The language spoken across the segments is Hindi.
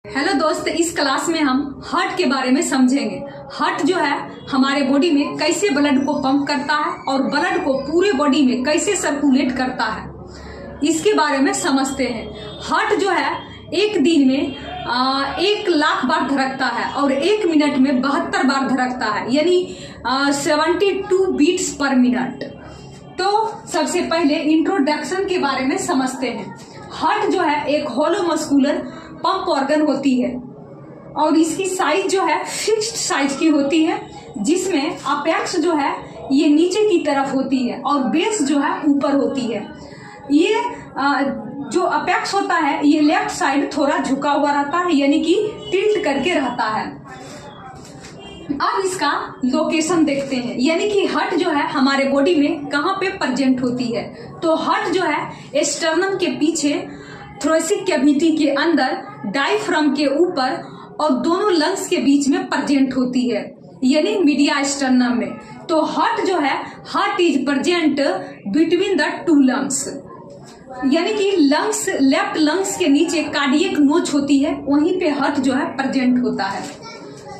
हेलो दोस्त, इस क्लास में हम हार्ट के बारे में समझेंगे। हार्ट जो है हमारे बॉडी में कैसे ब्लड को पंप करता है और ब्लड को पूरे बॉडी में कैसे सर्कुलेट करता है, इसके बारे में समझते हैं। हार्ट जो है एक दिन में 1,00,000 बार धड़कता है और 1 मिनट में 72 बार धड़कता है, यानी 72 बीट्स पर मिनट। तो सबसे पहले इंट्रोडक्शन के बारे में समझते हैं। हार्ट जो है एक होलो मस्कुलर पंप ऑर्गन होती है और इसकी साइज जो है फिक्स्ड साइज की होती है, जिसमें अपेक्स जो है ये नीचे की तरफ होती है और बेस जो है ऊपर होती है। ये जो अपेक्स होता है ये लेफ्ट साइड थोड़ा झुका हुआ रहता है, यानी कि टिल्ट करके रहता है। अब इसका लोकेशन देखते हैं, यानी कि हार्ट जो है हमारे बॉडी में कहाँ पे प्रेजेंट होती है। तो हार्ट जो है स्टर्नम के पीछे, थोरेसिक कैविटी के अंदर, डायफ्राम के ऊपर और दोनों लंग्स के बीच में प्रेजेंट होती है, यानी मीडिया स्टर्नम में। तो हार्ट जो है, heart is present between the 2 lungs, यानी कि लंग्स, लेफ्ट लंग्स के नीचे कार्डियक नोच होती है, वहीं पे हार्ट जो है प्रेजेंट होता है।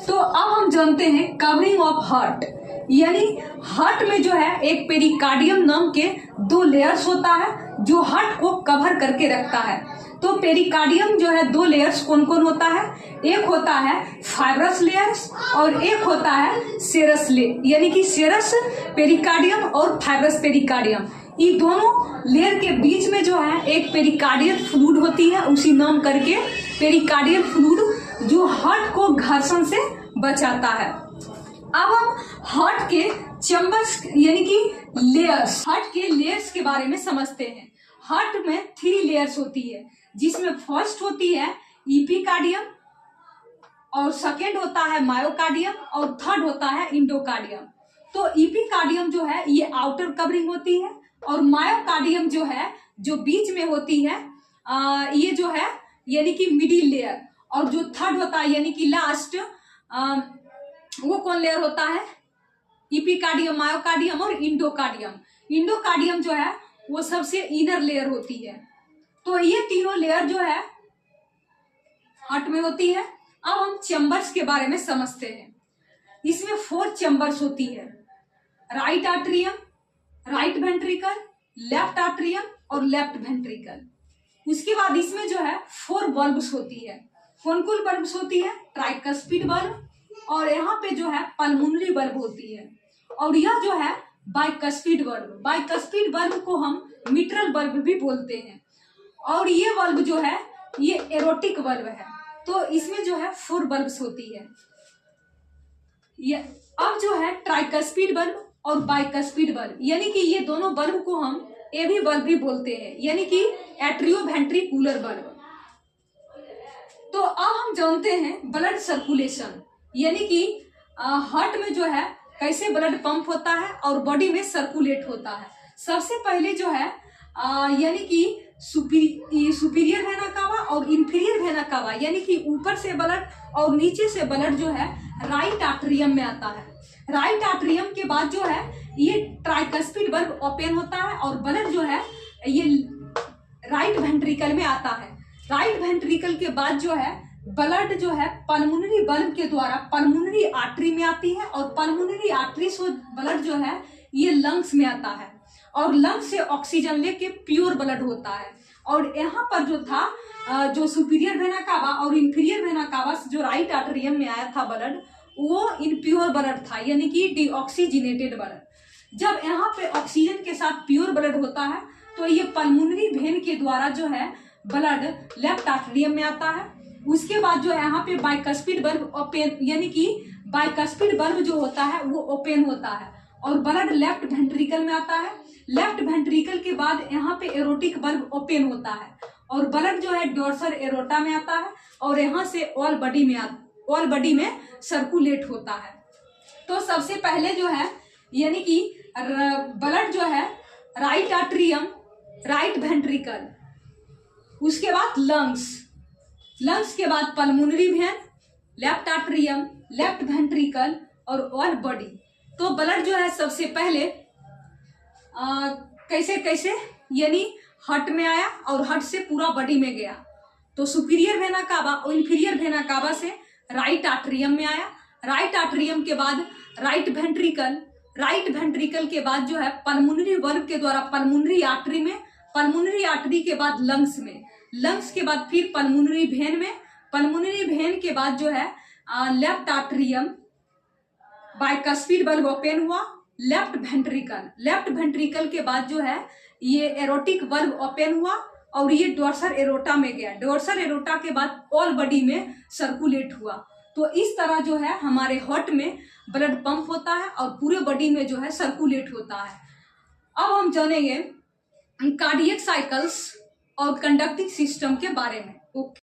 तो अब हम जानते हैं कवरिंग ऑफ हार्ट, यानी हार्ट में जो है एक पेरिकार्डियम नाम के 2 लेयर्स होता है जो हार्ट को कवर करके रखता है। तो पेरिकार्डियम जो है 2 लेयर्स कौन कौन होता है? एक होता है फाइब्रस लेयर्स और एक होता है सेरस लेयर, यानी कि सेरस पेरिकार्डियम और फाइब्रस पेरिकार्डियम। ये दोनों लेयर के बीच में जो है एक पेरिकार्डियल फ्लूइड होती है, उसी नाम करके पेरिकार्डियल फ्लूइड, जो हार्ट को घर्षण से बचाता है। अब हम हार्ट के चैम्बर्स यानी कि लेयर्स, हार्ट के लेयर्स के बारे में समझते हैं। हार्ट में 3 लेयर्स होती है, जिसमें फर्स्ट होती है इपिकार्डियम और सेकेंड होता है मायोकार्डियम और थर्ड होता है इंडोकार्डियम। तो इपिकार्डियम जो है ये आउटर कवरिंग होती है और मायोकार्डियम जो है जो बीच में होती है, ये जो है यानी कि मिडिल लेयर, और जो थर्ड होता है यानी कि लास्ट, वो कौन लेयर होता है? इपिकार्डियम, मायोकार्डियम और इंडोकार्डियम। इंडोकार्डियम जो है वो सबसे इनर लेयर होती है। तो ये तीनों लेयर जो है हार्ट में होती है। अब हम चैम्बर्स के बारे में समझते हैं। इसमें 4 चैम्बर्स होती है, right atrium, right ventricle, left atrium और लेफ्ट वेंट्रिकल। उसके बाद इसमें जो है 4 बल्ब्स होती है। कौन कौन बल्ब्स होती है? ट्राइकस्पिड बल्ब, और यहाँ पे जो है पल्मोनरी बल्ब होती है, और यह जो है बाइकस्पिड बल्ब। बाइकस्पिड बल्ब को हम मिट्रल बल्ब भी बोलते हैं। और ये बल्ब जो है ये एरोटिक बल्ब है। तो इसमें जो है 4 बल्ब्स होती है। ये अब जो है ट्राइकस्पिड बल्ब और बाइकस्पिड बल्ब, यानी कि ये दोनों बल्ब को हम एवी बल्ब भी बोलते हैं, यानी कि एट्रियोवेंट्रिकुलर बल्ब। तो अब हम जानते हैं ब्लड सर्कुलेशन, यानी कि हार्ट में जो है कैसे ब्लड पंप होता है और बॉडी में सर्कुलेट होता है। सबसे पहले जो है यानी कि सुपीरियर वेना कावा और इंफीरियर वेना कावा, यानी कि ऊपर से ब्लड और नीचे से ब्लड जो है राइट आर्टरियम में आता है। राइट आर्टरियम के बाद जो है ये ट्राइकस्पिड बल्ब ओपन होता है और ब्लड जो है ये राइट वेंट्रिकल में आता है। राइट वेंट्रिकल के बाद जो है ब्लड जो है पल्मोनरी बल्ब के द्वारा पल्मोनरी आर्टरी में आती है, और पल्मोनरी आर्टरी से ब्लड जो है ये लंग्स में आता है, और लंग्स से ऑक्सीजन लेके प्योर ब्लड होता है। और यहाँ पर जो था जो सुपीरियर वेना कावा और इंफीरियर वेना कावा जो राइट आर्टरियम में आया था ब्लड, वो इनप्योर ब्लड था, यानी कि डीऑक्सीजिनेटेड ब्लड। जब यहाँ पे ऑक्सीजन के साथ प्योर ब्लड होता है तो ये पल्मोनरी वेन के द्वारा जो है ब्लड लेफ्ट आर्टरियम में आता है। उसके बाद जो है यहाँ पे बाइकस्पिड बल्ब ओपन, यानी कि बाइकस्पिड बल्ब जो होता है वो ओपन होता है और ब्लड लेफ्ट वेंट्रिकल में आता है। लेफ्ट वेंट्रिकल के बाद यहाँ पे एरोटिक बल्ब ओपन होता है और ब्लड जो है डोर्सल एरोटा में आता है और यहाँ से ऑल बॉडी में सर्कुलेट होता है। तो सबसे पहले जो है यानी कि ब्लड जो है राइट आर्टरियम, राइट वेंट्रिकल, उसके बाद लंग्स के बाद pulmonary vein, left atrium, left ventricle और ऑल बॉडी। तो ब्लड जो है सबसे पहले कैसे यानी हार्ट में आया और हार्ट से पूरा बॉडी में गया। तो सुपीरियर वेना कावा और इंफीरियर वेना कावा से राइट आर्टरियम में आया। राइट आर्टरियम के बाद राइट वेंट्रिकल के बाद जो है पल्मोनरी वर्ब के द्वारा पल्मोनरी आर्टरी में, पल्मोनरी आर्टरी के बाद लंग्स में, लंग्स के बाद फिर पल्मोनरी वेन में, पल्मोनरी वेन के बाद जो है लेफ्ट आर्टरियम बाइकस्फीड बल्ब ओपन हुआ। लेफ्ट वेंट्रिकल के बाद जो है ये एरोटिक बल्ब ओपन हुआ और ये डोर्सल एरोटा में गया। डोर्सल एरोटा के बाद ऑल बॉडी में सर्कुलेट हुआ। तो इस तरह जो है हमारे हार्ट में ब्लड पंप होता है और पूरे बॉडी में जो है सर्कुलेट होता है। अब हम जानेंगे कार्डियक साइकिल्स और कंडक्टिंग सिस्टम के बारे में। ओके।